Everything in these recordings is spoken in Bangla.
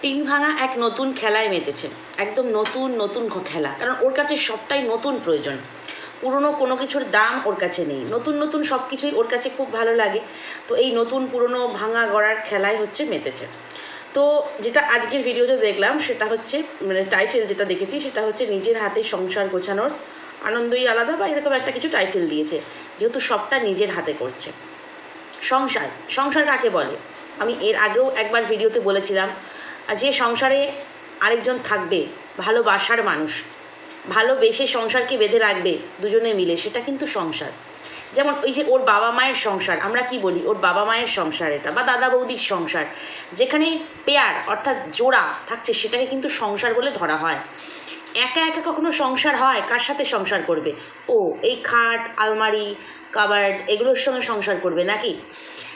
টিন ভাঙা এক নতুন খেলায় মেতেছে, একদম নতুন নতুন খেলা। কারণ ওর কাছে সবটাই নতুন প্রয়োজন, পুরনো কোনো কিছুর দাম ওর কাছে নেই। নতুন নতুন সব কিছুই ওর কাছে খুব ভালো লাগে। তো এই নতুন পুরনো ভাঙা গড়ার খেলায় হচ্ছে মেতেছে। তো যেটা আজকের ভিডিওতে দেখলাম সেটা হচ্ছে মানে টাইটেল যেটা দেখেছি সেটা হচ্ছে নিজের হাতে সংসার গোছানোর আনন্দই আলাদা, বা এরকম একটা কিছু টাইটেল দিয়েছে, যেহেতু সবটা নিজের হাতে করছে। সংসার সংসার কাকে বলে? আমি এর আগেও একবার ভিডিওতে বলেছিলাম, যে সংসারে আরেকজন থাকবে, ভালোবাসার মানুষ, ভালোবেসে সংসারকে বেঁধে রাখবে দুজনে মিলে, সেটা কিন্তু সংসার। যেমন ওই যে ওর বাবা মায়ের সংসার, আমরা কি বলি ওর বাবা মায়ের সংসার এটা, বা দাদা বৌদির সংসার, যেখানে পেয়ার অর্থাৎ জোড়া থাকছে সেটাকে কিন্তু সংসার বলে ধরা হয়। একা একা কখনো সংসার হয়? কার সাথে সংসার করবে? ও এই খাট, আলমারি, কাবার্ড এগুলোর সঙ্গে সংসার করবে নাকি?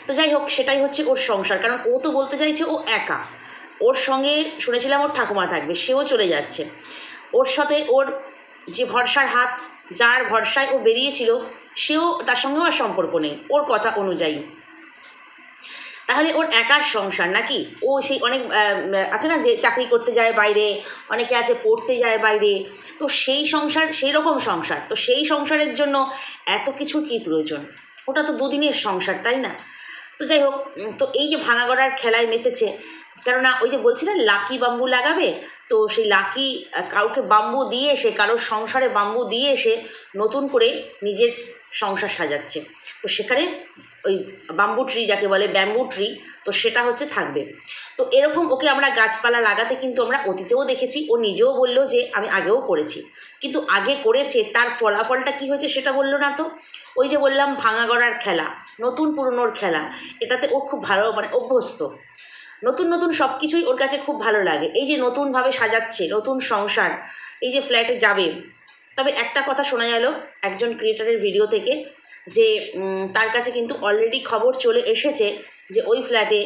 তো যাই হোক, সেটাই হচ্ছে ওর সংসার। কারণ ও তো বলতে চাইছে ও একা, ওর সঙ্গে শুনেছিলাম ওর ঠাকুমা থাকবে, সেও চলে যাচ্ছে। ওর সাথে ওর যে ভরসার হাত, যার ভরসায় ও বেরিয়েছিল, সেও, তার সঙ্গেও আর সম্পর্ক নেই ওর কথা অনুযায়ী। তাহলে ওর একার সংসার নাকি? ও সেই অনেক আছে না যে চাকরি করতে যায় বাইরে, অনেকে আছে পড়তে যায় বাইরে, তো সেই সংসার, সেই রকম সংসার। তো সেই সংসারের জন্য এত কিছু কি প্রয়োজন? ওটা তো দুদিনের সংসার, তাই না? তো যাই হোক, তো এই যে ভাঙা গড়ার খেলায় মেতেছে, কেননা ওই যে বলছিলেন লাকি বাম্বু লাগাবে, তো সেই লাকি কাউকে বাম্বু দিয়ে এসে, কারোর সংসারে বাম্বু দিয়ে এসে নতুন করে নিজের সংসার সাজাচ্ছে। তো সেখানে ওই বাম্বু ট্রি যাকে বলে, ব্যাম্বু ট্রি, তো সেটা হচ্ছে থাকবে। তো এরকম ওকে আমরা গাছপালা লাগাতে কিন্তু আমরা অতীতেও দেখেছি। ও নিজেও বললো যে আমি আগেও করেছি, কিন্তু আগে করেছে তার ফলাফলটা কী হয়েছে সেটা বললো না। তো ওই যে বললাম ভাঙা গড়ার খেলা, নতুন পুরনোর খেলা, এটাতে ও খুব ভালো মানে অভ্যস্ত। নতুন নতুন সব কিছুই ওর কাছে খুব ভালো লাগে। এই যে নতুনভাবে সাজাচ্ছে, নতুন সংসার, এই যে ফ্ল্যাটে যাবে। তবে একটা কথা শোনা গেল একজন ক্রিয়েটারের ভিডিও থেকে, যে তার কাছে কিন্তু অলরেডি খবর চলে এসেছে যে ওই ফ্ল্যাটে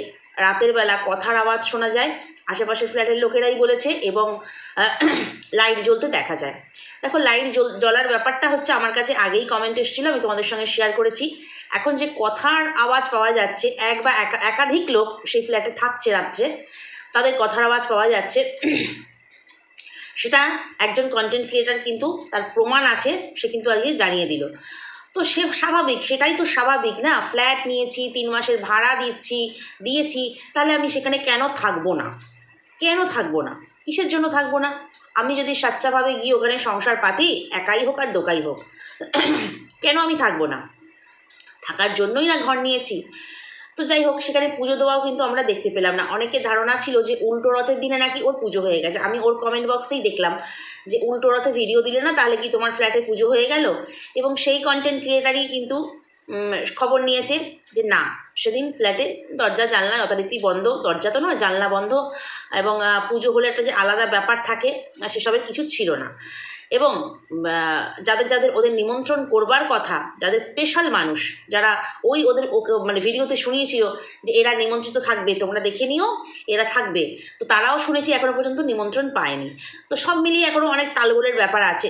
রাতের বেলা কথার আওয়াজ শোনা যায়, আশেপাশের ফ্ল্যাটের লোকেরাই বলেছে, এবং লাইট জ্বলতে দেখা যায়। দেখো, লাইট জ্বলার ব্যাপারটা হচ্ছে আমার কাছে আগেই কমেন্ট এসেছিলো, আমি তোমাদের সঙ্গে শেয়ার করেছি। এখন যে কথার আওয়াজ পাওয়া যাচ্ছে, এক বা একাধিক লোক সেই ফ্ল্যাটে থাকছে রাত্রে, তাদের কথার আওয়াজ পাওয়া যাচ্ছে, সেটা একজন কন্টেন্ট ক্রিয়েটার কিন্তু তার প্রমাণ আছে, সে কিন্তু আজকে জানিয়ে দিল। তো সে স্বাভাবিক, সেটাই তো স্বাভাবিক না? ফ্ল্যাট নিয়েছি, 3 মাসের ভাড়া দিয়েছি, তাহলে আমি সেখানে কেন থাকবো না? কেন থাকবো না? কিসের জন্য থাকবো না? আমি যদি সাচ্চাভাবে গিয়ে ওখানে সংসার পাতি, একাই হোক আর দোকাই হোক, কেন আমি থাকবো না? থাকার জন্যই না ঘর নিয়েছি। তো যাই হোক, সেখানে পুজো দেওয়াও কিন্তু আমরা দেখতে পেলাম না। অনেকে ধারণা ছিল যে উল্টো রথের দিনে নাকি ওর পুজো হয়ে গেছে। আমি ওর কমেন্ট বক্সেই দেখলাম যে উল্টো রথে ভিডিও দিলে না, তাহলে কি তোমার ফ্ল্যাটে পুজো হয়ে গেল? এবং সেই কন্টেন্ট ক্রিয়েটারই কিন্তু খবর নিয়েছে যে না, সেদিন ফ্ল্যাটে দরজা জানলা যথারীতি বন্ধ, দরজা তো নয়, জানলা বন্ধ, এবং পুজো হলে একটা যে আলাদা ব্যাপার থাকে, সেসবের কিছু ছিল না। এবং যাদের যাদের ওদের নিমন্ত্রণ করবার কথা, যাদের স্পেশাল মানুষ, যারা ওই ওদের মানে ভিডিওতে শুনিয়েছিল যে এরা নিমন্ত্রিত থাকবে, তোমরা দেখে নিও এরা থাকবে, তো তারাও শুনেছি এখনও পর্যন্ত নিমন্ত্রণ পায়নি। তো সব মিলিয়ে এখনও অনেক তালগোলের ব্যাপার আছে।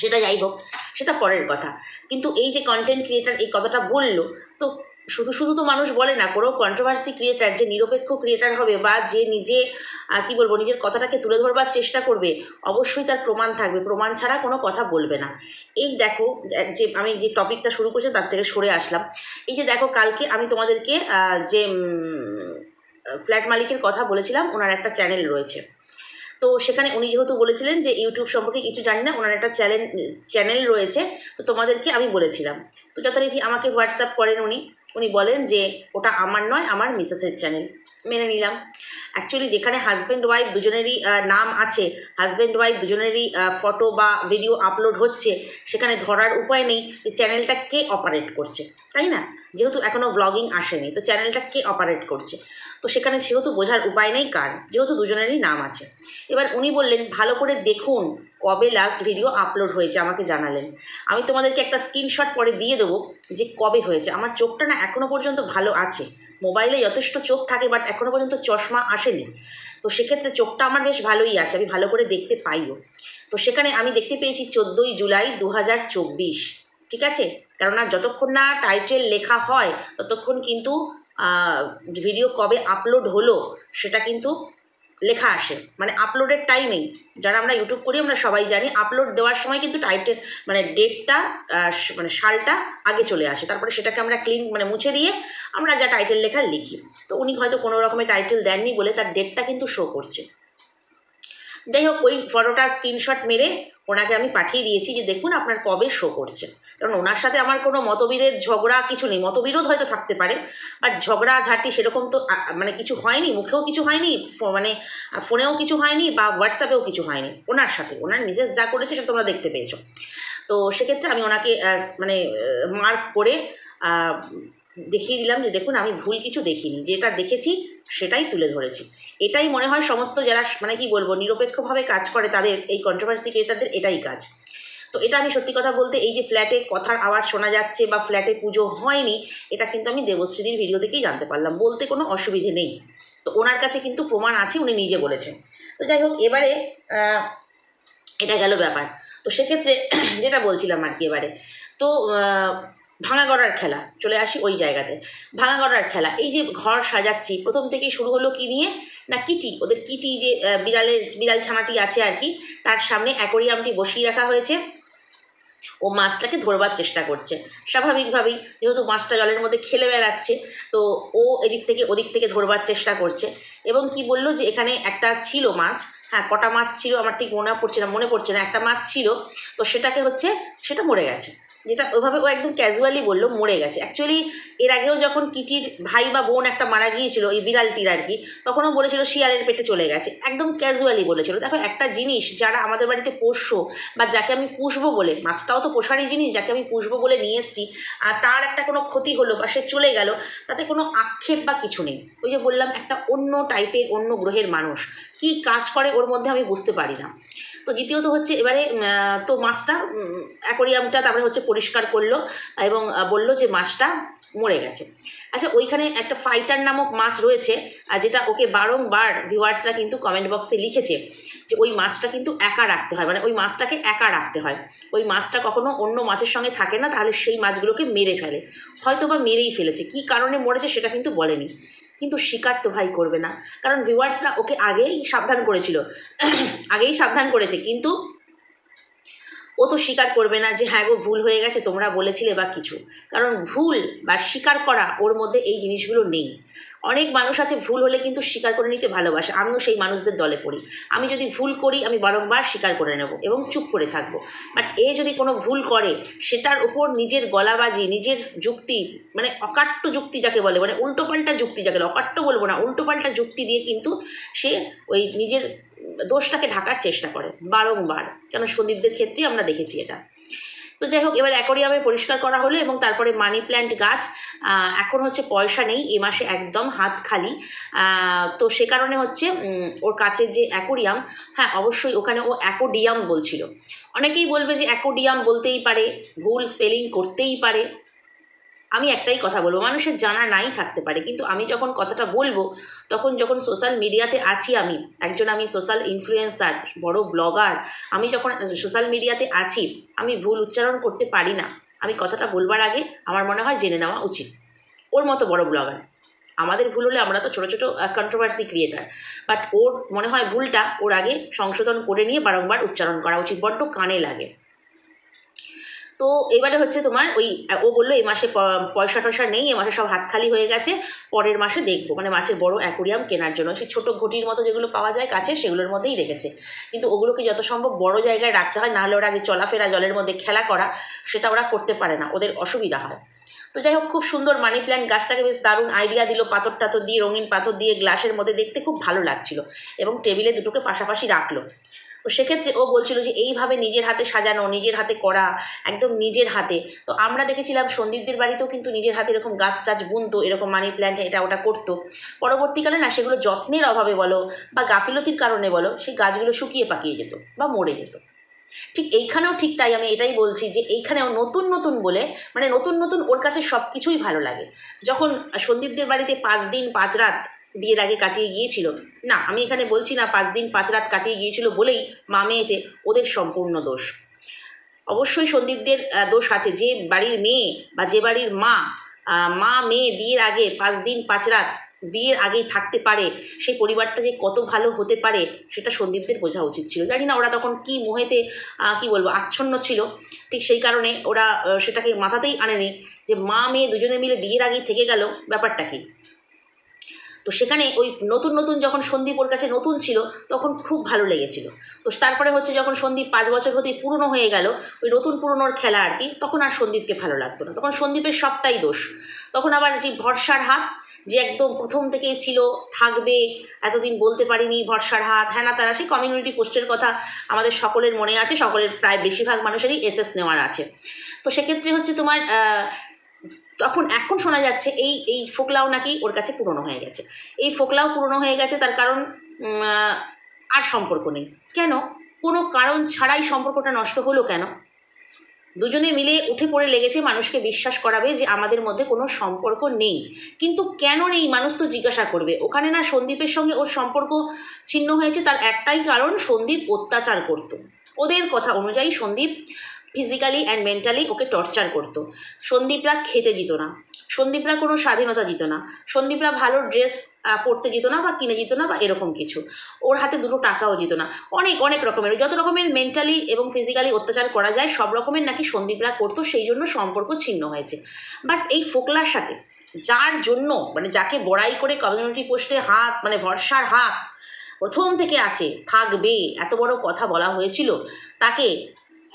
সেটা যাই হোক, সেটা পরের কথা। কিন্তু এই যে কন্টেন্ট ক্রিয়েটার এই কথাটা বললো, তো শুধু শুধু তো মানুষ বলে না। কোনো কন্ট্রোভার্সি ক্রিয়েটার যে নিরপেক্ষ ক্রিয়েটার হবে, বা যে নিজে কী বলবো, নিজের কথাটাকে তুলে ধরবার চেষ্টা করবে, অবশ্যই তার প্রমাণ থাকবে, প্রমাণ ছাড়া কোনো কথা বলবে না। এই দেখো, যে আমি যে টপিকটা শুরু করছি তার থেকে সরে আসলাম। এই যে দেখো, কালকে আমি তোমাদেরকে যে ফ্ল্যাট মালিকের কথা বলেছিলাম, ওনার একটা চ্যানেল রয়েছে। তো সেখানে উনি যেহেতু বলেছিলেন যে ইউটিউব সম্পর্কে কিছু জানি না, ওনার একটা চ্যানেল রয়েছে, তো তোমাদেরকে আমি বলেছিলাম। তো যথারীতি আমাকে হোয়াটসঅ্যাপ করেন উনি বলেন যে ওটা আমার নয়, আমার মিসেসের চ্যানেল। মেনে নিলাম। অ্যাকচুয়ালি যেখানে হাজব্যান্ড ওয়াইফ দুজনেরই নাম আছে, হাজব্যান্ড ওয়াইফ দুজনেরই ফটো বা ভিডিও আপলোড হচ্ছে, সেখানে ধরার উপায় নেই যে চ্যানেলটা কে অপারেট করছে, তাই না? যেহেতু এখনও ব্লগিং আসেনি, তো চ্যানেলটা কে অপারেট করছে, তো সেখানে সেহেতু বোঝার উপায় নেই কার, যেহেতু দুজনেরই নাম আছে। এবার উনি বললেন ভালো করে দেখুন কবে লাস্ট ভিডিও আপলোড হয়েছে, আমাকে জানালেন। আমি তোমাদেরকে একটা স্ক্রিনশট পরে দিয়ে দেবো যে কবে হয়েছে। আমার চোখটা না এখনও পর্যন্ত ভালো আছে, মোবাইলে যথেষ্ট চোখ থাকে, বাট এখনও পর্যন্ত চশমা আসেনি, তো সেক্ষেত্রে চোখটা আমার বেশ ভালোই আছে, আমি ভালো করে দেখতে পাইও। তো সেখানে আমি দেখতে পেয়েছি 14ই জুলাই 2024, ঠিক আছে? কেননা যতক্ষণ না টাইটেল লেখা হয় ততক্ষণ কিন্তু ভিডিও কবে আপলোড হলো সেটা কিন্তু লেখা আসে, মানে আপলোডের টাইমেই। যারা আমরা ইউটিউব করি আমরা সবাই জানি আপলোড দেওয়ার সময় কিন্তু টাইটেল মানে ডেটটা মানে সালটা আগে চলে আসে, তারপরে সেটাকে আমরা ক্লিন মানে মুছে দিয়ে আমরা যা টাইটেল লেখা লিখি। তো উনি হয়তো কোনো রকমের টাইটেল দেননি বলে তার ডেটটা কিন্তু শো করছে। যাই হোক, ওই ফটোটা স্ক্রিনশট মেরে ওনাকে আমি পাঠিয়ে দিয়েছি যে দেখুন আপনার কবে শো করছে। কারণ ওনার সাথে আমার কোনো মতবিরোধ ঝগড়া কিছু নেই, মতবিরোধ হয়তো থাকতে পারে, বাট ঝগড়া ঝাঁটি সেরকম তো মানে কিছু হয়নি, মুখেও কিছু হয়নি, মানে ফোনেও কিছু হয়নি, বা হোয়াটসঅ্যাপেও কিছু হয়নি ওনার সাথে। ওনার নিজের যা করেছে সেটা তোমরা দেখতে পেয়েছো। তো সেক্ষেত্রে আমি ওনাকে মানে মার্ক করে দেখিয়ে দিলাম যে দেখুন আমি ভুল কিছু দেখিনি, যেটা দেখেছি সেটাই তুলে ধরেছি। এটাই মনে হয় সমস্ত যারা মানে কি বলবো নিরপেক্ষভাবে কাজ করে তাদের, এই কন্ট্রোভার্সি ক্রিয়েটারদের এটাই কাজ। তো এটা আমি সত্যি কথা বলতে, এই যে ফ্ল্যাটে কথার আওয়াজ শোনা যাচ্ছে বা ফ্ল্যাটে পুজো হয়নি, এটা কিন্তু আমি দেবশ্রীদির ভিডিও থেকেই জানতে পারলাম, বলতে কোনো অসুবিধে নেই। তো ওনার কাছে কিন্তু প্রমাণ আছে, উনি নিজে বলেছেন। তো যাই হোক, এবারে এটা গেল ব্যাপার। তো সেক্ষেত্রে যেটা বলছিলাম আর কি, এবারে তো ভাঙাগড়ার খেলা, চলে আসি ওই জায়গাতে। ভাঙাগড়ার খেলা, এই যে ঘর সাজাচ্ছি, প্রথম থেকেই শুরু হলো কি নিয়ে না, কিটি, ওদের কিটি যে বিড়াল ছানাটি আছে আর কি, তার সামনে অ্যাকোরিয়ামটি বসিয়ে রাখা হয়েছে। ও মাছটাকে ধরবার চেষ্টা করছে স্বাভাবিকভাবেই, যেহেতু মাছটা জলের মধ্যে খেলে বেড়াচ্ছে, তো ও এদিক থেকে ওদিক থেকে ধরবার চেষ্টা করছে। এবং কি বললো যে এখানে একটা ছিল মাছ, হ্যাঁ কটা মাছ ছিল আমার ঠিক মনে পড়ছে না, একটা মাছ ছিল, তো সেটা মরে গেছে। যেটা ওইভাবে ও একদম ক্যাজুয়ালি বললো মরে গেছে। অ্যাকচুয়ালি এর আগেও যখন কিটির ভাই বা বোন একটা মারা গিয়েছিল ওই বিড়ালটির আর কি, তখনও বলেছিল শিয়ালের পেটে চলে গেছে, একদম ক্যাজুয়ালি বলেছিল। দেখো একটা জিনিস যারা আমাদের বাড়িতে পোষ্য বা যাকে আমি পুষবো বলে, মাছটাও তো পোষারই জিনিস, যাকে আমি পুষবো বলে নিয়ে এসেছি, আর তার একটা কোনো ক্ষতি হলো বা সে চলে গেল, তাতে কোনো আক্ষেপ বা কিছু নেই। ওই যে বললাম একটা অন্য টাইপের অন্য গ্রহের মানুষ, কি কাজ করে ওর মধ্যে আমি বুঝতে পারি না। তো দ্বিতীয়ত হচ্ছে এবারে তো মাছটা অ্যাকোরিয়ামটা তারপরে হচ্ছে পরিষ্কার করলো এবং বললো যে মাছটা মরে গেছে। আচ্ছা, ওইখানে একটা ফাইটার নামক মাছ রয়েছে, যেটা ওকে বারংবার ভিউয়ার্সরা কিন্তু কমেন্ট বক্সে লিখেছে যে ওই মাছটা কিন্তু একা রাখতে হয়, মানে ওই মাছটাকে একা রাখতে হয়, ওই মাছটা কখনো অন্য মাছের সঙ্গে থাকে না, তাহলে সেই মাছগুলোকে মেরে ফেলে, হয়তো বা মেরেই ফেলেছে, কী কারণে মরেছে সেটা কিন্তু বলেনি। কিন্তু স্বীকার তো ভাই করবে না, কারণ ভিউয়ার্সরা ওকে আগেই সাবধান করেছে, কিন্তু ও তো স্বীকার করবে না যে হ্যাঁ গো ভুল হয়ে গেছে, তোমরা বলেছিলে বা কিছু। কারণ ভুল বা স্বীকার করা ওর মধ্যে এই জিনিসগুলো নেই। অনেক মানুষ আছে ভুল হলে কিন্তু স্বীকার করে নিতে ভালোবাসে, আমিও সেই মানুষদের দলে পড়ি। আমি যদি ভুল করি আমি বারংবার স্বীকার করে নেব এবং চুপ করে থাকবো। বাট এ যদি কোনো ভুল করে সেটার উপর নিজের গলাবাজি, নিজের যুক্তি, মানে অকাট্য যুক্তি যাকে বলে, মানে উল্টোপাল্টা যুক্তি যাকে, অকাট্য বলবো না, উল্টোপাল্টা যুক্তি দিয়ে কিন্তু সে ওই নিজের দোষটাকে ঢাকার চেষ্টা করে বারংবার, কেন সন্দীপদের ক্ষেত্রে আমরা দেখেছি এটা। তো যাই হোক, এবার অ্যাকোরিয়ামে পরিষ্কার করা হলো এবং তারপরে মানি প্ল্যান্ট গাছ, এখন হচ্ছে পয়সা নেই এ মাসে, একদম হাত খালি। তো সে কারণে হচ্ছে ওর কাছের যে অ্যাকোরিয়াম, হ্যাঁ অবশ্যই ওখানে ও অ্যাকোডিয়াম বলছিল। অনেকেই বলবে যে অ্যাকোডিয়াম বলতেই পারে, ভুল স্পেলিং করতেই পারে। আমি একটাই কথা বলবো, মানুষের জানা নাই থাকতে পারে, কিন্তু আমি যখন কথাটা বলবো যখন সোশ্যাল মিডিয়াতে আছি, আমি সোশ্যাল ইনফ্লুয়েন্সার, বড় ব্লগার, আমি যখন সোশ্যাল মিডিয়াতে আছি আমি ভুল উচ্চারণ করতে পারি না। আমি কথাটা বলবার আগে আমার মনে হয় জেনে নেওয়া উচিত। ওর মতো বড় ব্লগার, আমাদের ভুল হলে আমরা তো ছোটো ছোটো কন্ট্রোভার্সি ক্রিয়েটার, বাট ওর মনে হয় ভুলটা ওর আগে সংশোধন করে নিয়ে বারংবার উচ্চারণ করা উচিত, বড্ড কানে লাগে। তো এবারে হচ্ছে তোমার ওই ও বললো এই মাসে পয়সা টয়সা নেই, এ মাসে সব হাত খালি হয়ে গেছে, পরের মাসে দেখবো, মানে মাছের বড় অ্যাকোরিয়াম কেনার জন্য। সেই ছোটো ঘটির মতো যেগুলো পাওয়া যায় কাছে সেগুলোর মধ্যেই রেখেছে, কিন্তু ওগুলোকে যত সম্ভব বড় জায়গায় রাখতে হয়, নাহলে ওরা আগে চলাফেরা জলের মধ্যে খেলা করা সেটা ওরা করতে পারে না, ওদের অসুবিধা হয়। তো যাই হোক, খুব সুন্দর মানি প্ল্যান্ট গাছটাকে বেশ দারুণ আইডিয়া দিল, পাথর টাথর দিয়ে, রঙিন পাথর দিয়ে গ্লাসের মধ্যে, দেখতে খুব ভালো লাগছিল এবং টেবিলে দুটোকে পাশাপাশি রাখলো। তো সেক্ষেত্রে ও বলছিল যে এইভাবে নিজের হাতে সাজানো, নিজের হাতে করা, একদম নিজের হাতে। তো আমরা দেখেছিলাম সন্দীপদের বাড়িতেও কিন্তু নিজের হাতে এরকম গাছ টাছ বুনতো, এরকম মানি প্ল্যান্ট এটা ওটা করতো। পরবর্তীকালে না সেগুলো যত্নের অভাবে বলো বা গাফিলতির কারণে বলো, সেই গাছগুলো শুকিয়ে পাকিয়ে যেত বা মরে যেত। ঠিক এইখানেও ঠিক তাই, আমি এটাই বলছি যে এইখানেও নতুন নতুন বলে, মানে নতুন নতুন ওর কাছে সব কিছুই ভালো লাগে। যখন সন্দীপদের বাড়িতে 5 দিন 5 রাত বিয়ের আগে কাটিয়ে গিয়েছিল, না আমি এখানে বলছি না 5 দিন 5 রাত কাটিয়ে গিয়েছিল বলেই মা মেয়েতে ওদের সম্পূর্ণ দোষ। অবশ্যই সন্দীপদের দোষ আছে, যে বাড়ির মেয়ে বা যে বাড়ির মা মা মেয়ে বিয়ের আগে 5 দিন 5 রাত বিয়ের আগেই থাকতে পারে, সেই পরিবারটা যে কত ভালো হতে পারে সেটা সন্দীপদের বোঝা উচিত ছিল। জানি না ওরা তখন কি মোহেতে কি বলবো আচ্ছন্ন ছিল, ঠিক সেই কারণে ওরা সেটাকে মাথাতেই আনেনি যে মা মেয়ে দুজনে মিলে বিয়ের আগেই থেকে গেল, ব্যাপারটা কি। তো সেখানে ওই নতুন নতুন যখন সন্দীপ ওর কাছে নতুন ছিল তখন খুব ভালো লেগেছিল। তো তারপরে হচ্ছে যখন সন্দীপ 5 বছর হতেই পুরনো হয়ে গেল, ওই নতুন পুরনোর খেলা আর কি, তখন আর সন্দীপকে ভালো লাগতো না। তখন সন্দীপের সবটাই দোষ। তখন আবার যে ভরসার হাত, যে একদম প্রথম থেকেই ছিল, থাকবে, এতদিন বলতে পারিনি, ভরসার হাত, হ্যাঁ না তারা, সেই কমিউনিটি পোস্টের কথা আমাদের সকলের মনে আছে, সকলের প্রায় বেশিরভাগ মানুষেরই এসএস নেওয়ার আছে। তো সেক্ষেত্রে হচ্ছে তোমার তখন এখন শোনা যাচ্ছে এই ফোকলাও নাকি ওর কাছে পুরনো হয়ে গেছে। এই ফোকলাও পুরনো হয়ে গেছে, তার কারণ আর সম্পর্ক নেই। কেন? কোনো কারণ ছাড়াই সম্পর্কটা নষ্ট হলো কেন? দুজনে মিলে উঠে পড়ে লেগেছে মানুষকে বিশ্বাস করাবে যে আমাদের মধ্যে কোনো সম্পর্ক নেই। কিন্তু কেন নেই মানুষ তো জিজ্ঞাসা করবে। ওখানে না সন্দীপের সঙ্গে ওর সম্পর্ক ছিন্ন হয়েছে, তার একটাই কারণ, সন্দীপ অত্যাচার করতো। ওদের কথা অনুযায়ী সন্দীপ ফিজিক্যালি অ্যান্ড মেন্টালি ওকে টর্চার করতো। সন্দীপরা খেতে দিত না, সন্দীপরা কোনো স্বাধীনতা দিত না, সন্দীপরা ভালো ড্রেস পরতে দিত না বা কিনে দিত না বা এরকম কিছু, ওর হাতে 2 টাকাও দিত না। অনেক অনেক রকমের, যত রকমের মেন্টালি এবং ফিজিক্যালি অত্যাচার করা যায় সব রকমের নাকি সন্দীপরা করতো, সেই জন্য সম্পর্ক ছিন্ন হয়েছে। বাট এই ফোকলার সাথে, যার জন্য মানে যাকে বড়াই করে কমিউনিটি পোস্টে হাত মানে ভরসার হাত প্রথম থেকে আছে, থাকবে, এত বড় কথা বলা হয়েছিল, তাকে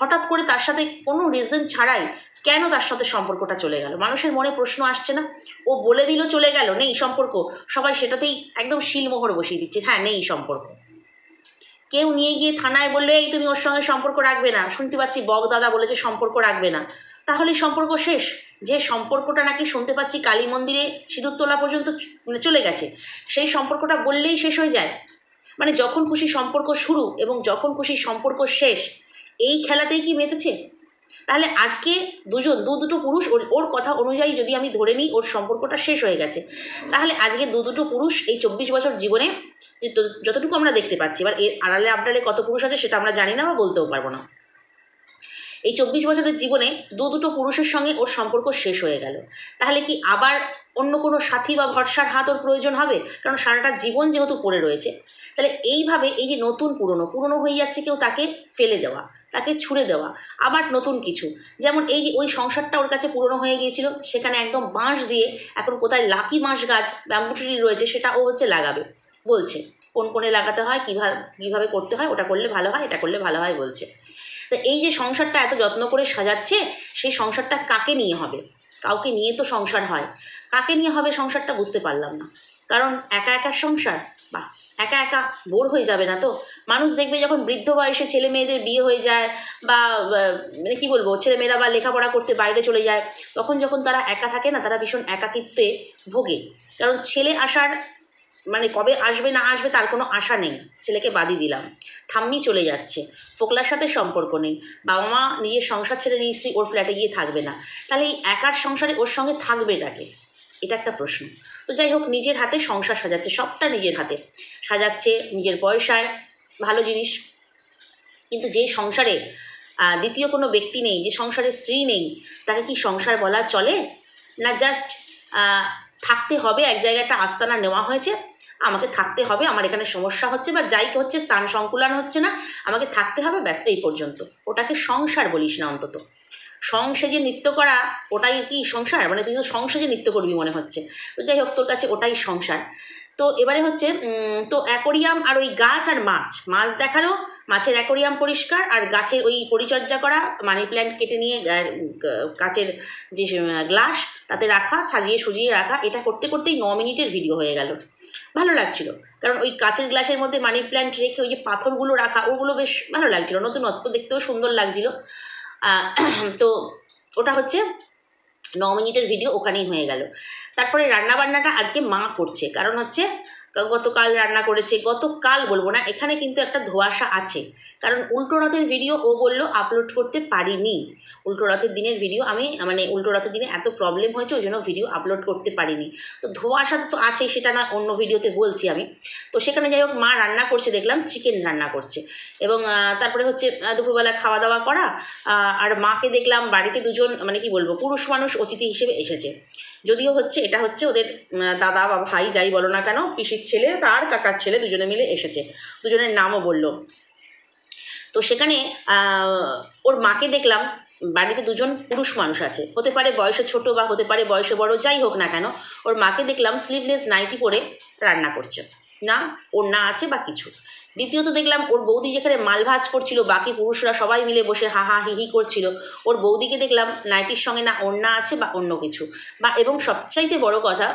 হঠাৎ করে তার সাথে কোনো রিজন ছাড়াই কেন তার সাথে সম্পর্কটা চলে গেল? মানুষের মনে প্রশ্ন আসছে না? ও বলে দিল চলে গেল, নেই সম্পর্ক, সবাই সেটাতেই একদম শিলমোহর বসিয়ে দিচ্ছে, হ্যাঁ নেই সম্পর্ক। কেউ নিয়ে গিয়ে থানায় বললে এই তুমি ওর সঙ্গে সম্পর্ক রাখবে না, শুনতে পাচ্ছি বক দাদা বলেছে সম্পর্ক রাখবে না, তাহলে সম্পর্ক শেষ। যে সম্পর্কটা নাকি শুনতে পাচ্ছি কালী মন্দিরে সিঁদুর তোলা পর্যন্ত চলে গেছে, সেই সম্পর্কটা বললেই শেষ হয়ে যায়? মানে যখন খুশি সম্পর্ক শুরু এবং যখন খুশি সম্পর্ক শেষ, এই খেলাতেই কি মেতেছে? তাহলে আজকে দুটো পুরুষ, ওর কথা অনুযায়ী যদি আমি ধরে নিই ওর সম্পর্কটা শেষ হয়ে গেছে, তাহলে আজকে দুটো পুরুষ এই 24 বছর জীবনে যতটুকু আমরা দেখতে পাচ্ছি, এবার এর আড়ালে আবডালে কত পুরুষ আছে সেটা আমরা জানি না বা বলতেও পারবো না, এই 24 বছরের জীবনে দুটো পুরুষের সঙ্গে ওর সম্পর্ক শেষ হয়ে গেল, তাহলে কি আবার অন্য কোনো সাথী বা ভরসার হাত ওর প্রয়োজন হবে? কারণ সারাটা জীবন যেহেতু পড়ে রয়েছে, তাহলে এইভাবে এই যে নতুন পুরনো হয়ে যাচ্ছে, কেউ তাকে ফেলে দেওয়া, তাকে ছুঁড়ে দেওয়া, আবার নতুন কিছু। যেমন এই যে ওই সংসারটা ওর কাছে পুরনো হয়ে গিয়েছিল, সেখানে একদম বাঁশ দিয়ে এখন কোথায় লাকি বাঁশ গাছ ব্যাম্বু ট্রি রয়েছে সেটা ও হচ্ছে লাগাবে বলছে, কোন কোণে লাগাতে হয়, কীভাবে করতে হয়, ওটা করলে ভালো হয়, এটা করলে ভালো হয় বলছে। তো এই যে সংসারটা এত যত্ন করে সাজাচ্ছে, সেই সংসারটা কাকে নিয়ে হবে? কাউকে নিয়ে তো সংসার হয়, কাকে নিয়ে হবে সংসারটা বুঝতে পারলাম না। কারণ একা একা সংসার, বা একা একা বোর হয়ে যাবে না তো? মানুষ দেখবে যখন বৃদ্ধ বয়সে ছেলে মেয়েদের বিয়ে হয়ে যায়, বা মানে কী বলবো, ছেলেমেয়েরা বা লেখাপড়া করতে বাইরে চলে যায়, তখন যখন তারা একা থাকে না, তারা ভীষণ একাকিত্বে ভোগে। কারণ ছেলে আসার মানে কবে আসবে না আসবে তার কোনো আশা নেই, ছেলেকে বাদই দিলাম, ঠাম্মি চলে যাচ্ছে, ফোকলার সাথে সম্পর্ক নেই, বাবা মা নিজের সংসার ছেড়ে নিশ্চয়ই ওর ফ্ল্যাটে গিয়ে থাকবে না, তাহলে এই একার সংসারে ওর সঙ্গে থাকবেটাকে? এটা একটা প্রশ্ন। তো যাই হোক, নিজের হাতে সংসার সাজাচ্ছে, সবটা নিজের হাতে সাজাচ্ছে, নিজের পয়সায়, ভালো জিনিস। কিন্তু যে সংসারে দ্বিতীয় কোনো ব্যক্তি নেই, যে সংসারে স্ত্রী নেই, তাকে কি সংসার বলা চলে? না জাস্ট থাকতে হবে, এক জায়গায় একটা আস্তানা নেওয়া হয়েছে, আমাকে থাকতে হবে, আমার এখানে সমস্যা হচ্ছে বা যাই হচ্ছে, স্থান সংকুলান হচ্ছে না, আমাকে থাকতে হবে, ব্যাস এই পর্যন্ত। ওটাকে সংসার বলিস না অন্তত। সংসেজে নৃত্য করা ওটাই কি সংসার? মানে তুই তো সংসেজে নৃত্য করবি মনে হচ্ছে। তো যাই হোক, তোর কাছে ওটাই সংসার। তো এবারে হচ্ছে তো অ্যাকোরিয়াম আর ওই গাছ আর মাছ দেখানো, মাছের অ্যাকোরিয়াম পরিষ্কার আর গাছের ওই পরিচর্যা করা, মানি প্ল্যান্ট কেটে নিয়ে কাচের যে গ্লাস তাতে রাখা, সাজিয়ে সুজিয়ে রাখা, এটা করতে করতেই 9 মিনিটের ভিডিও হয়ে গেল। ভালো লাগছিল, কারণ ওই কাচের গ্লাসের মধ্যে মানি প্ল্যান্ট রেখে ওই যে পাথরগুলো রাখা, ওগুলো বেশ ভালো লাগছিলো, নতুনত্ব, দেখতেও সুন্দর লাগছিল। তো ওটা হচ্ছে 9 মিনিটের ভিডিও ওখানেই হয়ে গেল। তারপরে রান্নাবান্নাটা আজকে মা করছে, কারণ হচ্ছে গতকাল রান্না করেছে, গতকাল বলবো না, এখানে কিন্তু একটা ধোঁয়াশা আছে, কারণ উল্টো রথের ভিডিও ও বলল আপলোড করতে পারিনি। উল্টো রথের দিনের ভিডিও আমি মানে উল্টো রথের দিনে এত প্রবলেম হয়েছে ওই জন্য ভিডিও আপলোড করতে পারিনি। তো ধোঁয়াশা তো আছেই, সেটা না অন্য ভিডিওতে বলছি আমি। তো সেখানে যাই হোক, মা রান্না করছে, দেখলাম চিকেন রান্না করছে, এবং তারপরে হচ্ছে দুপুরবেলা খাওয়া দাওয়া করা, আর মাকে দেখলাম বাড়িতে দুজন মানে কি বলবো পুরুষ মানুষ অতিথি হিসেবে এসেছে। যদিও হচ্ছে এটা হচ্ছে ওদের দাদা বা ভাই যাই বলো না কেন, পিসির ছেলে তার কাকার ছেলে দুজনে মিলে এসেছে, দুজনের নামও বললো। তো সেখানে ওর মাকে দেখলাম, বাড়িতে দুজন পুরুষ মানুষ আছে, হতে পারে বয়সে ছোট বা হতে পারে বয়সে বড়, যাই হোক না কেন, ওর মাকে দেখলাম স্লিভলেস নাইটি পরে রান্না করছে, না ওর না আছে বা কিছু। দ্বিতীয়ত দেখলাম ওর বৌদি যেখানে মাল ভাজ করছিল, বাকি পুরুষরা সবাই মিলে বসে হা হা হি হি করছিল, ওর বৌদিকে দেখলাম নাইটির সঙ্গে না ওড়না আছে বা অন্য কিছু, বা এবং সবচাইতে বড় কথা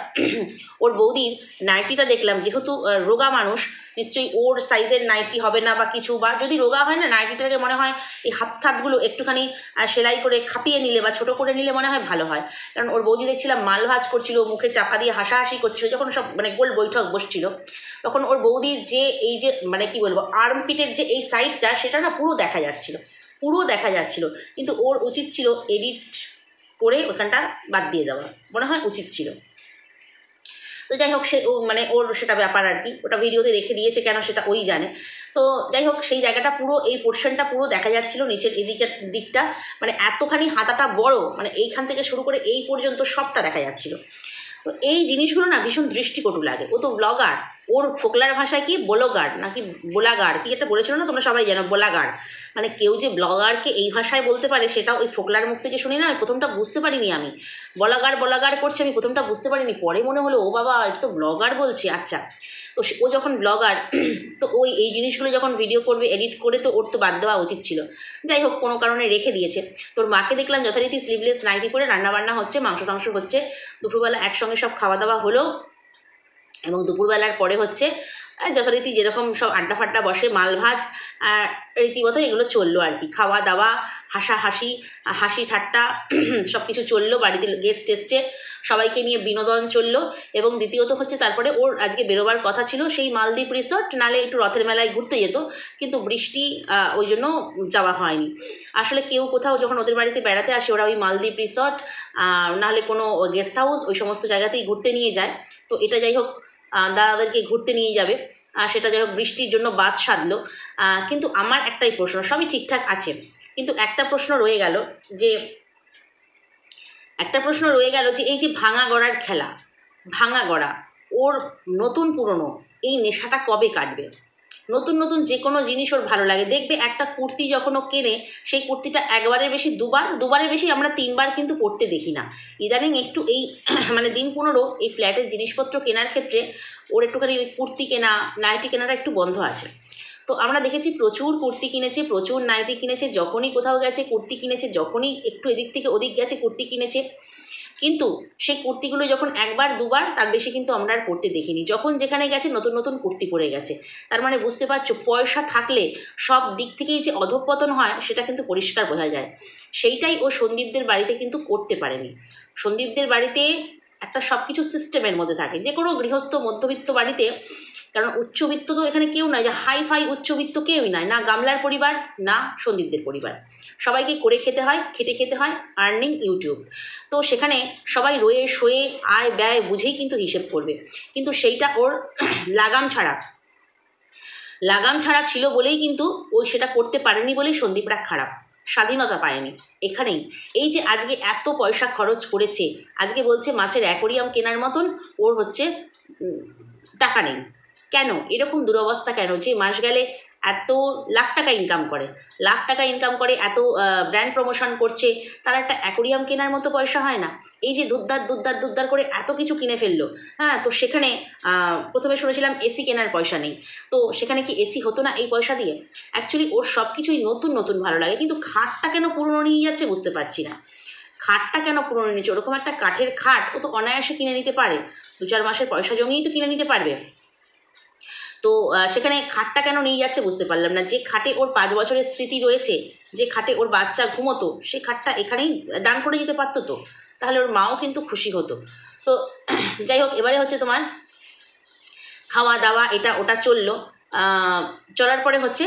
ওর বৌদির নাইটিটা দেখলাম, যেহেতু রোগা মানুষ নিশ্চয়ই ওর সাইজের নাইটি হবে না বা কিছু, বা যদি রোগা হয় না নাইটিটাকে মনে হয় এই হাতগুলো একটুখানি সেলাই করে খাপিয়ে নিলে বা ছোটো করে নিলে মনে হয় ভালো হয়। কারণ ওর বৌদি দেখছিলাম মাল ভাজ করছিল, মুখে চাপা দিয়ে হাসাহাসি করছিল, যখন সব মানে গোল বৈঠক বসছিল, তখন ওর বৌদির যে এই যে মানে কি বলবো আর্মপিটের যে এই সাইডটা, সেটা না পুরো দেখা যাচ্ছিল, পুরো দেখা যাচ্ছিল। কিন্তু ওর উচিত ছিল এডিট করে ওখানটা বাদ দিয়ে দেওয়া, মনে হয় উচিত ছিল। তো যাই হোক, সে মানে ওর সেটা ব্যাপার আর কি, ওটা ভিডিওতে রেখে দিয়েছে কেন সেটা ওই জানে। তো যাই হোক, সেই জায়গাটা পুরো এই পোর্শনটা পুরো দেখা যাচ্ছিল, নিচের এদিকের দিকটা মানে এতখানি হাতাটা বড়, মানে এইখান থেকে শুরু করে এই পর্যন্ত সবটা দেখা যাচ্ছিল। তো এই জিনিসগুলো না ভীষণ দৃষ্টিকটু লাগে। ও তো ব্লগার, ওর ফোকলার ভাষায় কি বোলোগার নাকি বোলাগার কি একটা বলেছিল না, তোমরা সবাই জানো বোলাগার, মানে কেউ যে ব্লগারকে এই ভাষায় বলতে পারে সেটা ওই ফোকলার মুখ থেকে শুনি না, প্রথমটা বুঝতে পারিনি আমি, বলাগার করছে আমি প্রথমটা বুঝতে পারিনি, পরে মনে হলো ও বাবা এটা তো ব্লগার বলছি, আচ্ছা। তো ও যখন ব্লগার, তো ওই এই জিনিসগুলো যখন ভিডিও করবে এডিট করে, তো ওর তো বাদ দেওয়া উচিত ছিল। যাই হোক, কোনো কারণে রেখে দিয়েছে। তোর মাকে দেখলাম যথারীতি স্লিভলেস নাইটি পরে রান্নাবান্না হচ্ছে, মাংস টাংস হচ্ছে, দুপুরবেলা একসঙ্গে সব খাওয়া দাওয়া হলো, এবং দুপুরবেলার পরে হচ্ছে যথারীতি যেরকম সব আড্ডা ফাড্ডা বসে, মাল ভাজ রীতিমতো এগুলো চললো আর কি, খাওয়া দাওয়া হাসি ঠাট্টা সব কিছু চললো, বাড়িতে গেস্ট এসছে, সবাইকে নিয়ে বিনোদন চললো। এবং দ্বিতীয়ত হচ্ছে তারপরে ওর আজকে বেরোবার কথা ছিল সেই মালদ্বীপ রিসর্ট, নালে একটু রথের মেলায় ঘুরতে যেত, কিন্তু বৃষ্টি ওই জন্য যাওয়া হয়নি। আসলে কেউ কোথাও যখন ওদের বাড়িতে বেড়াতে আসে, ওরা ওই মালদ্বীপ রিসর্ট নাহলে কোনো গেস্ট হাউস ওই সমস্ত জায়গাতেই ঘুরতে নিয়ে যায়। তো এটা যাই হোক দাদাদেরকে ঘুরতে নিয়ে যাবে, সেটা যাই হোক বৃষ্টির জন্য বাদ সাধলো। কিন্তু আমার একটাই প্রশ্ন, সবই ঠিকঠাক আছে, কিন্তু একটা প্রশ্ন রয়ে গেল যে এই যে ভাঙা গড়ার খেলা, ভাঙা গড়া, ওর নতুন পুরনো এই নেশাটা কবে কাটবে? নতুন নতুন যে কোনো জিনিস ওর ভালো লাগে, দেখবে একটা কুর্তি যখন ও কেনে, সেই কুর্তিটা একবারের বেশি দুবারের বেশি আমরা 3বার কিন্তু পরতে দেখি না। ইদানিং একটু এই মানে দিন 15 এই ফ্ল্যাটের জিনিসপত্র কেনার ক্ষেত্রে ওর একটুখানি ওই কুর্তি কেনা নাইটি কেনাটা একটু বন্ধ আছে। তো আমরা দেখেছি প্রচুর কুর্তি কিনেছে, প্রচুর নাইটি কিনেছে, যখনই কোথাও গেছে কুর্তি কিনেছে, যখনই একটু এদিক থেকে ওদিক গেছে কুর্তি কিনেছে, কিন্তু সেই কুর্তিগুলো যখন একবার দুবার তার বেশি কিন্তু আমরা আর পরতে দেখিনি। যখন যেখানে গেছে নতুন নতুন কুর্তি পরে গেছে। তার মানে বুঝতে পারছো, পয়সা থাকলে সব দিক থেকেই যে অধঃপতন হয় সেটা কিন্তু পরিষ্কার বোঝা যায়। সেইটাই ও সন্দীপদের বাড়িতে কিন্তু করতে পারেনি। সন্দীপদের বাড়িতে একটা সব কিছু সিস্টেমের মধ্যে থাকে, যে কোনো গৃহস্থ মধ্যবিত্ত বাড়িতে, কারণ উচ্চবিত্ত তো এখানে কেউ নয়, যে হাই ফাই উচ্চবিত্ত কেউই নয়, না গামলার পরিবার না সন্দীপদের পরিবার, সবাইকে করে খেতে হয়, খেটে খেতে হয়, আর্নিং ইউটিউব। তো সেখানে সবাই রয়ে শোয়ে আয় ব্যয় বুঝেই কিন্তু হিসেব করবে, কিন্তু সেইটা ওর লাগাম ছাড়া ছিল বলেই কিন্তু ওই সেটা করতে পারেনি বলেই সন্দীপরা খারাপ, স্বাধীনতা পায়নি। এখানেই এই যে আজকে এত পয়সা খরচ করেছে, আজকে বলছে মাছের অ্যাকোরিয়াম কেনার মতন ওর হচ্ছে টাকা নেই, কেন এরকম দুরবস্থা কেন? যে মাস গেলে এত লাখ টাকা ইনকাম করে, এত ব্র্যান্ড প্রমোশন করছে, তার একটা অ্যাকোরিয়াম কেনার মতো পয়সা হয় না? এই যে দুদ্দার করে এত কিছু কিনে ফেললো, হ্যাঁ, তো সেখানে প্রথমে শুনেছিলাম এসি কেনার পয়সা নেই, তো সেখানে কি এসি হতো না এই পয়সা দিয়ে? অ্যাকচুয়ালি ওর সব কিছুই নতুন নতুন ভালো লাগে, কিন্তু খাটটা কেন পুরনো নিয়ে যাচ্ছে বুঝতে পারছি না। খাটটা কেন পুরনো নিচ্ছে? ওরকম একটা কাঠের খাট ও তো অনায়াসে কিনে নিতে পারে, 2-4 মাসের পয়সা জমিয়েই তো কিনে নিতে পারবে। তো সেখানে খাটটা কেন নিয়ে যাচ্ছে বুঝতে পারলাম না। যে খাটে ওর 5 বছরের স্মৃতি রয়েছে, যে খাটে ওর বাচ্চা ঘুমোতো, সেই খাটটা এখানেই দান করে দিতে পারতো, তো তাহলে ওর মাও কিন্তু খুশি হতো। তো যাই হোক, এবারে হচ্ছে তোমার খাওয়া দাওয়া এটা ওটা চললো, চলার পরে হচ্ছে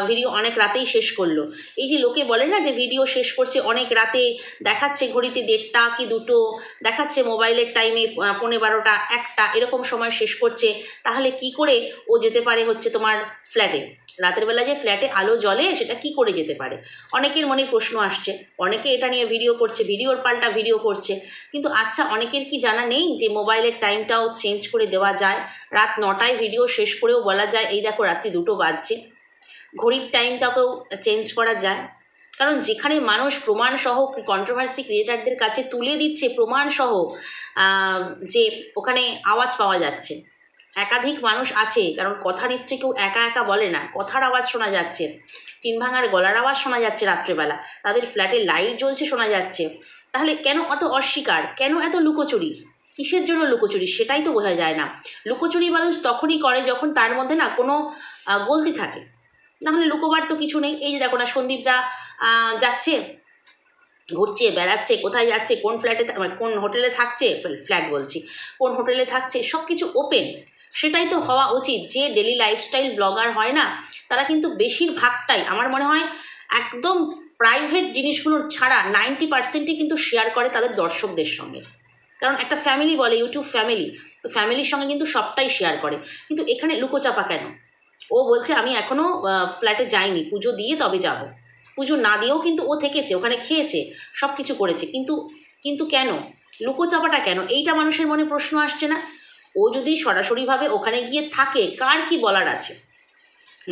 ভিডিও অনেক রাতেই শেষ করলো। এই যে লোকে বলে না যে ভিডিও শেষ করছে অনেক রাতে, দেখাচ্ছে ঘড়িতে 1টা কি 2টো, দেখাচ্ছে মোবাইলের টাইমে 12:30 1টা এরকম সময় শেষ করছে, তাহলে কি করে ও যেতে পারে হচ্ছে তোমার ফ্ল্যাটে? রাতের বেলা যে ফ্ল্যাটে আলো জ্বলে সেটা কি করে যেতে পারে? অনেকের মনে প্রশ্ন আসছে, অনেকে এটা নিয়ে ভিডিও করছে, ভিডিওর পাল্টা ভিডিও করছে। কিন্তু আচ্ছা, অনেকের কি জানা নেই যে মোবাইলের টাইমটাও চেঞ্জ করে দেওয়া যায়? রাত 9টায় ভিডিও শেষ করেও বলা যায় এই দেখো রাত্রি 2টো বাজছে। ঘড়ির টাইমটাকেও চেঞ্জ করা যায়। কারণ যেখানে মানুষ প্রমাণসহ কন্ট্রোভার্সি ক্রিয়েটারদের কাছে তুলে দিচ্ছে প্রমাণসহ যে ওখানে আওয়াজ পাওয়া যাচ্ছে, একাধিক মানুষ আছে, কারণ কথা নিশ্চয়ই কেউ একা একা বলে না, কথার আওয়াজ শোনা যাচ্ছে, টিন ভাঙার গলার আওয়াজ শোনা যাচ্ছে রাত্রেবেলা, তাদের ফ্ল্যাটে লাইট জ্বলছে শোনা যাচ্ছে। তাহলে কেন অত অস্বীকার, কেন এত লুকোচুরি? কিসের জন্য লুকোচুরি সেটাই তো বোঝা যায় না। লুকোচুরি মানুষ তখনই করে যখন তার মধ্যে না কোনো গলতি থাকে, নাহলে লুকোবার তো কিছু নেই। এই যে দেখো না, সন্দীপরা যাচ্ছে, ঘুরছে, বেড়াচ্ছে, কোথায় যাচ্ছে, কোন ফ্ল্যাটে, কোন হোটেলে থাকছে, ফ্ল্যাট বলছি, কোন হোটেলে থাকছে, সব কিছু ওপেন। সেটাই তো হওয়া উচিত। যে ডেলি লাইফস্টাইল ব্লগার হয় না, তারা কিন্তু বেশিরভাগটাই আমার মনে হয় একদম প্রাইভেট জিনিসগুলো ছাড়া 90%ই কিন্তু শেয়ার করে তাদের দর্শকদের সঙ্গে। কারণ একটা ফ্যামিলি বলে ইউটিউব ফ্যামিলি, তো ফ্যামিলির সঙ্গে কিন্তু সবটাই শেয়ার করে। কিন্তু এখানে লুকোচাপা কেন? ও বলছে আমি এখনও ফ্ল্যাটে যাইনি, পুজো দিয়ে তবে যাব। পুজো না দিয়েও কিন্তু ও থেকেছে, ওখানে খেয়েছে, সব কিছু করেছে। কিন্তু কেন লুকোচাপাটা কেন? এইটা মানুষের মনে প্রশ্ন আসছে না? ও যদি সরাসরিভাবে ওখানে গিয়ে থাকে, কার কি বলার আছে?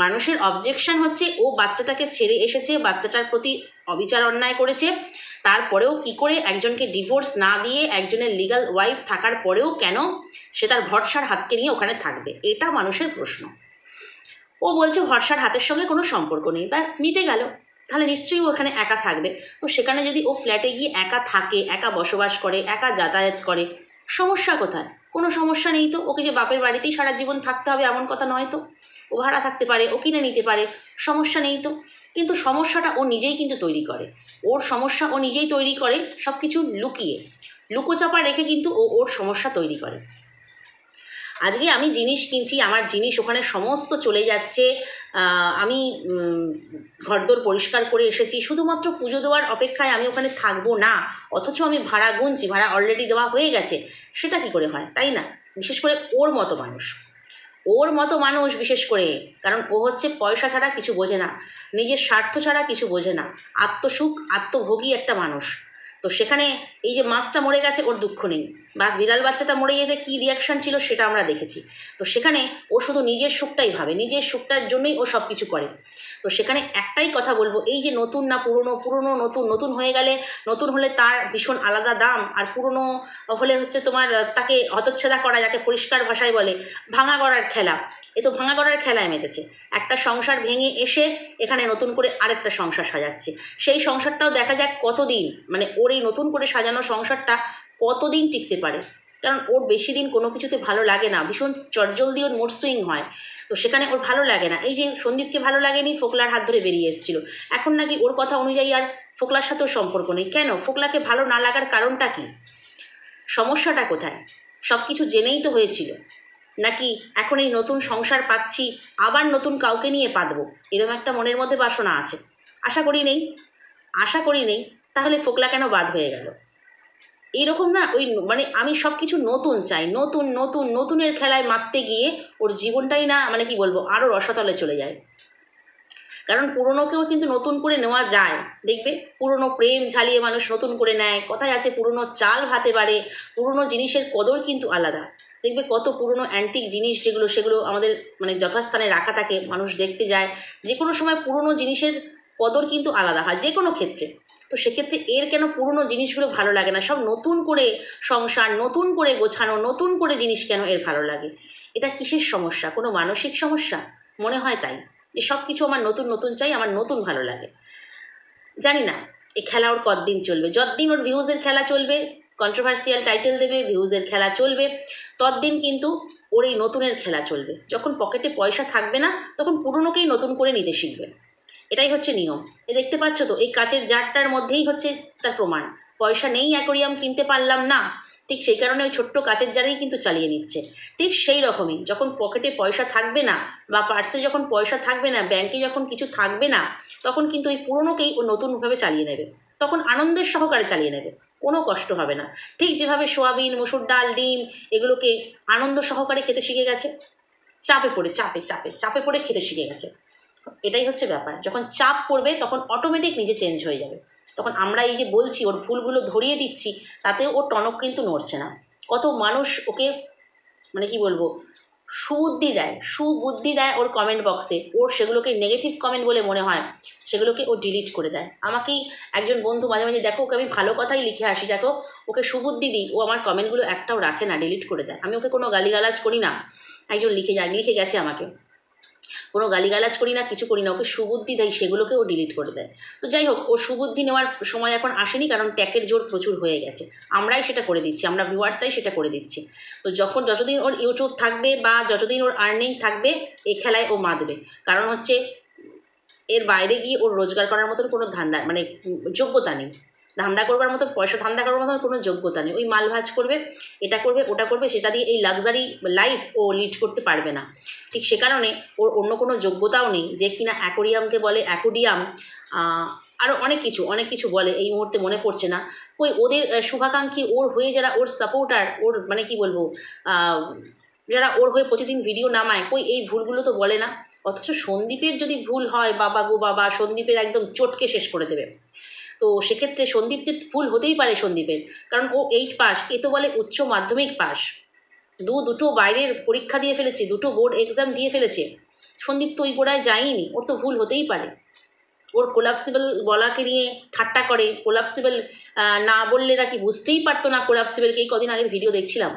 মানুষের অবজেকশন হচ্ছে ও বাচ্চাটাকে ছেড়ে এসেছে, বাচ্চাটার প্রতি অবিচার অন্যায় করেছে, তারপরেও কি করে একজনকে ডিভোর্স না দিয়ে একজনের লিগ্যাল ওয়াইফ থাকার পরেও কেন সে তার ভরসার হাতকে নিয়ে ওখানে থাকবে? এটা মানুষের প্রশ্ন। ও বলছে ভরসার হাতের সঙ্গে কোনো সম্পর্ক নেই, ব্যাস মিটে গেল। তাহলে নিশ্চয়ই ও ওখানে একা থাকবে। তো সেখানে যদি ও ফ্ল্যাটে গিয়ে একা থাকে, একা বসবাস করে, একা যাতায়াত করে, সমস্যা কোথায়? কোনো সমস্যা নেই তো। ওকে যে বাপের বাড়িতেই সারা জীবন থাকতে হবে এমন কথা নয় তো। ও ভাড়া থাকতে পারে, ও কিনে নিতে পারে, সমস্যা নেই তো। কিন্তু সমস্যাটা ও নিজেই কিন্তু তৈরি করে। ওর সমস্যা ও নিজেই তৈরি করে, সব কিছু লুকিয়ে, লুকোচাপা রেখে কিন্তু ও ওর সমস্যা তৈরি করে। আজকে আমি জিনিস কিনছি, আমার জিনিস ওখানে সমস্ত চলে যাচ্ছে, আমি ঘরদোর পরিষ্কার করে এসেছি, শুধুমাত্র পুজো দেওয়ার অপেক্ষায় আমি ওখানে থাকবো না, অথচ আমি ভাড়া গুনছি, ভাড়া অলরেডি দেওয়া হয়ে গেছে। সেটা কি করে হয়? তাই না? বিশেষ করে ওর মতো মানুষ বিশেষ করে, কারণ ও হচ্ছে পয়সা ছাড়া কিছু বোঝে না, নিজের স্বার্থ ছাড়া কিছু বোঝে না, আত্মসুখ আত্মভোগী একটা মানুষ। তো সেখানে এই যে মাছটা মরে গেছে ওর দুঃখ নেই, বা বিড়াল বাচ্চাটা মরে যেতে কী রিয়াকশান ছিল সেটা আমরা দেখেছি। তো সেখানে ও শুধু নিজের সুখটাই ভাবে, নিজের সুখটার জন্যই ও সব কিছু করে। তো সেখানে একটাই কথা বলবো, এই যে নতুন না পুরনো, পুরনো নতুন, নতুন হয়ে গেলে, নতুন হলে তার ভীষণ আলাদা দাম, আর পুরনো হলে হচ্ছে তোমার তাকে হতচ্ছেদা করা, যাকে পরিষ্কার ভাষায় বলে ভাঙা গড়ার খেলা। এ তো ভাঙা গড়ার খেলায় মেতেছে। একটা সংসার ভেঙে এসে এখানে নতুন করে আরেকটা সংসার সাজাচ্ছে। সেই সংসারটাও দেখা যাক কতদিন, মানে ওর এই নতুন করে সাজানো সংসারটা কতদিন টিকতে পারে। কারণ ওর বেশি দিন কোনো কিছুতে ভালো লাগে না, ভীষণ চটজলদি ওর মুড সুইং হয়। তো সেখানে ওর ভালো লাগে না। এই যে সন্দীপকে ভালো লাগেনি, ফোকলার হাত ধরে বেরিয়ে এসেছিল, এখন নাকি ওর কথা অনুযায়ী আর ফোকলার সাথেও সম্পর্ক নেই। কেন? ফোকলাকে ভালো না লাগার কারণটা কি? সমস্যাটা কোথায়? সব কিছু জেনেই তো হয়েছিল, নাকি এখন এই নতুন সংসার পাচ্ছি আবার নতুন কাউকে নিয়ে পাতবো, এরকম একটা মনের মধ্যে বাসনা আছে? আশা করি নেই। তাহলে ফোকলা কেন বাদ হয়ে গেল? এইরকম না, ওই মানে আমি সব কিছু নতুন চাই, নতুনের খেলায় মারতে গিয়ে ওর জীবনটাই না, মানে কি বলবো, আরও রসাতলে চলে যায়। কারণ পুরনোকেও কিন্তু নতুন করে নেওয়া যায়, দেখবে পুরনো প্রেম ঝালিয়ে মানুষ নতুন করে নেয়। কথায় আছে পুরনো চাল ভাতে বাড়ে। পুরনো জিনিসের কদর কিন্তু আলাদা। দেখবে কত পুরনো অ্যান্টিক জিনিস যেগুলো, সেগুলো আমাদের মানে যথাস্থানে রাখা থাকে, মানুষ দেখতে যায়। যে কোনো সময় পুরনো জিনিসের কদর কিন্তু আলাদা হয়, যে কোনো ক্ষেত্রে। তো সেক্ষেত্রে এর কেন পুরনো জিনিসগুলো ভালো লাগে না? সব নতুন করে সংসার, নতুন করে গোছানো, নতুন করে জিনিস কেন এর ভালো লাগে? এটা কিসের সমস্যা? কোনো মানসিক সমস্যা? মনে হয় তাই, যে সব কিছু আমার নতুন চাই, আমার নতুন ভালো লাগে। জানি না এই খেলা ওর কতদিন চলবে। যতদিন ওর ভিউজের খেলা চলবে, কন্ট্রোভার্সিয়াল টাইটেল দেবে, ভিউজের খেলা চলবে, ততদিন কিন্তু ওর এই নতুনের খেলা চলবে। যখন পকেটে পয়সা থাকবে না, তখন পুরনোকেই নতুন করে নিতে শিখবে। এটাই হচ্ছে নিয়ম। এ দেখতে পাচ্ছ তো, এই কাচের জারটার মধ্যেই হচ্ছে তার প্রমাণ। পয়সা নেই, অ্যাকোরিয়াম কিনতে পারলাম না, ঠিক সেই কারণে ওই ছোট্ট কাচের জারেই কিন্তু চালিয়ে নিচ্ছে। ঠিক সেই রকমই যখন পকেটে পয়সা থাকবে না, বা পার্সে যখন পয়সা থাকবে না, ব্যাংকে যখন কিছু থাকবে না, তখন কিন্তু ওই পুরনোকেই ও নতুনভাবে চালিয়ে নেবে। তখন আনন্দের সহকারে চালিয়ে নেবে, কোনো কষ্ট হবে না। ঠিক যেভাবে সোয়াবিন, মসুর ডাল, ডিম এগুলোকে আনন্দ সহকারে খেতে শিখে গেছে, চাপে পড়ে খেতে শিখে গেছে। এটাই হচ্ছে ব্যাপার। যখন চাপ পড়বে তখন অটোমেটিক নিজে চেঞ্জ হয়ে যাবে। তখন আমরা এই যে বলছি ওর ভুলগুলো ধরিয়ে দিচ্ছি, তাতেও ওর টনক কিন্তু নড়ছে না। কত মানুষ ওকে মানে কি বলবো সুবুদ্ধি দেয় ওর কমেন্ট বক্সে, ওর সেগুলোকে নেগেটিভ কমেন্ট বলে মনে হয়, সেগুলোকে ও ডিলিট করে দেয়। আমাকেই একজন বন্ধু মাঝে মাঝে, দেখো ওকে আমি ভালো কথাই লিখে আসি, দেখো ওকে সুবুদ্ধি দিই, ও আমার কমেন্টগুলো একটাও রাখে না, ডিলিট করে দেয়। আমি ওকে কোনো গালিগালাজ করি না, একজন লিখে গেছে আমাকে, কোনো গালিগালাজ করি না, কিছু করি না, ওকে সুবুদ্ধি দেয়, সেগুলোকে ও ডিলিট করে দেয়। তো যাই হোক, ও সুবুদ্ধি নেওয়ার সময় এখন আসেনি, কারণ ট্যাগের জোর প্রচুর হয়ে গেছে। আমরাই সেটা করে দিচ্ছি, আমরা ভিউয়ার্সরাই সেটা করে দিচ্ছি। তো যতদিন ওর ইউটিউব থাকবে বা যতদিন ওর আর্নিং থাকবে, এই খেলায় ও মাতবে। কারণ হচ্ছে এর বাইরে গিয়ে ওর রোজগার করার মতন কোনো ধান্দা মানে যোগ্যতা নেই, ধান্দা করবার মতো পয়সা ধান্দা করার মতন কোনো যোগ্যতা নেই। ওই মালভাজ করবে, এটা করবে, ওটা করবে, সেটা দিয়ে এই লাক্সারি লাইফ ও লিড করতে পারবে না। ঠিক সে কারণে ওর অন্য কোনো যোগ্যতাও নেই, যে কিনা অ্যাকোরিয়ামকে বলে অ্যাকোডিয়াম, আরও অনেক কিছু বলে, এই মুহূর্তে মনে পড়ছে না। ওই ওদের শুভাকাঙ্ক্ষী, ওর হয়ে যারা ওর সাপোর্টার, ওর মানে কি বলবো, যারা ওর হয়ে প্রতিদিন ভিডিও নামায়, কই এই ভুলগুলো তো বলে না। অথচ সন্দীপের যদি ভুল হয়, বাবা গো বাবা, সন্দীপের একদম চটকে শেষ করে দেবে। তো সেক্ষেত্রে সন্দীপকে ভুল হতেই পারে সন্দীপের, কারণ ও 8 পাস, এ তো বলে উচ্চ মাধ্যমিক পাস, দুটো বাইরের পরীক্ষা দিয়ে ফেলেছে, দুটো বোর্ড এক্সাম দিয়ে ফেলেছে। সন্দীপ তো ওই গোড়ায় যায়নি, ওর তো ভুল হতেই পারে। ওর কোলাপসিবল বলাকে নিয়ে ঠাট্টা করে, কোলাপসিবল না বললে নাকি বুঝতেই পারতো না কোলাপসিবলকে। এই কদিন আগের ভিডিও দেখছিলাম,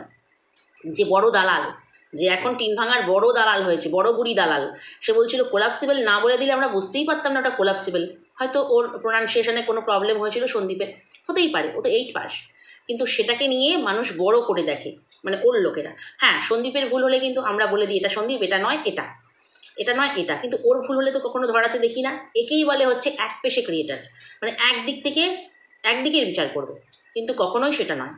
যে বড় দালাল, যে এখন টিন ভাঙার বড় দালাল হয়েছে, বড় বুড়ি দালাল, সে বলছিল কোলাপসিবল না বলে দিলে আমরা বুঝতেই পারতাম না ওটা কোলাপসিবল। হয়তো ওর প্রোনাউন্সিয়েশনে কোনো প্রবলেম হয়েছিল সন্দীপের, হতেই পারে, ও তো 8 পাস। কিন্তু সেটাকে নিয়ে মানুষ বড় করে দেখে, মানে ওর লোকেরা। হ্যাঁ, সন্দীপের ভুল হলে কিন্তু আমরা বলে দিই এটা সন্দীপ, এটা নয় এটা, এটা নয় এটা, কিন্তু ওর ভুল হলে তো কখনো ধরাতে দেখি না। একেই বলে হচ্ছে এক পেশে ক্রিয়েটার, মানে একদিকের বিচার করবে, কিন্তু কখনোই সেটা নয়।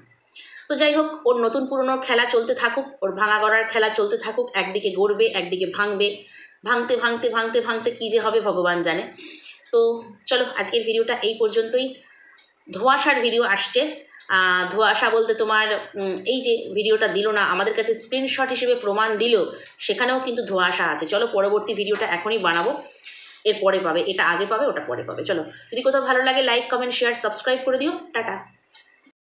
তো যাই হোক, ওর নতুন পুরনো খেলা চলতে থাকুক, ওর ভাঙা গড়ার খেলা চলতে থাকুক, একদিকে গড়বে, একদিকে ভাঙবে, ভাঙতে ভাঙতে ভাঙতে ভাঙতে কী যে হবে ভগবান জানে। তো চলো, আজকের ভিডিওটা এই পর্যন্তই। ধোঁয়াশার ভিডিও আসছে। ধোঁয়াশা বলতে তোমার এই যে ভিডিওটা দিল না, আমাদের কাছে স্ক্রিনশট হিসেবে প্রমাণ দিল, সেখানেও কিন্তু ধোঁয়াশা আছে। চলো, পরবর্তী ভিডিওটা এখনই বানাবো, এর পরে পাবে, এটা আগে পাবে, ওটা পরে পাবে। চলো, যদি কোথাও ভালো লাগে লাইক কমেন্ট শেয়ার সাবস্ক্রাইব করে দিও। টাটা।